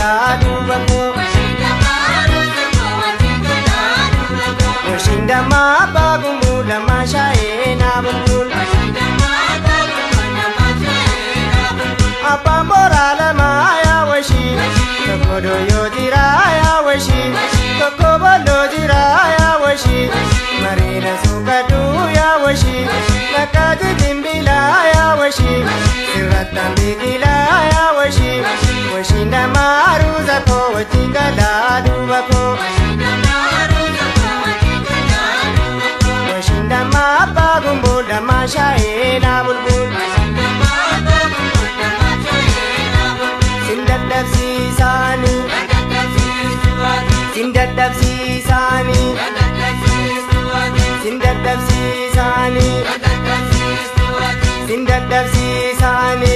gala dubako. Washindama bagumula mashae na bulbul. Apa morala maya washi, tokodo yodira ya washi, tokobolo dira ya washi, marina sukadu ya washi, nakadi dimbila ya washi, siratan bigila ya washi, washinda maruza ko watigala dubako. Washinda mapagumbola mashae na bulbul. Sindadab sisani, sindadab sisani, sindadab sisani, sindadab sisani.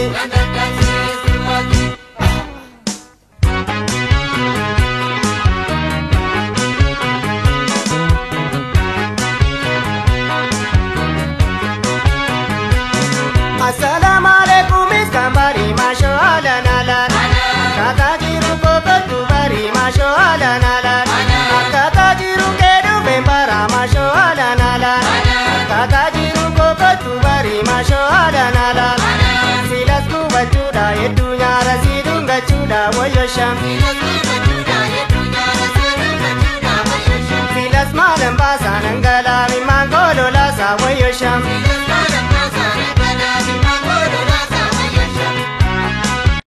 Assalamualaikum iskambari masho ala nalan. Kata jiru kokotu bari masho ala nalan. Kata jiru kedu bembara masho ala nalan. Kata jiru kokotu bari masho ala nalan. Silas ku bacuda yedunya rasidun gacuda woyosham. Silas malam basa nanggala mimangkolo lasa woyosham.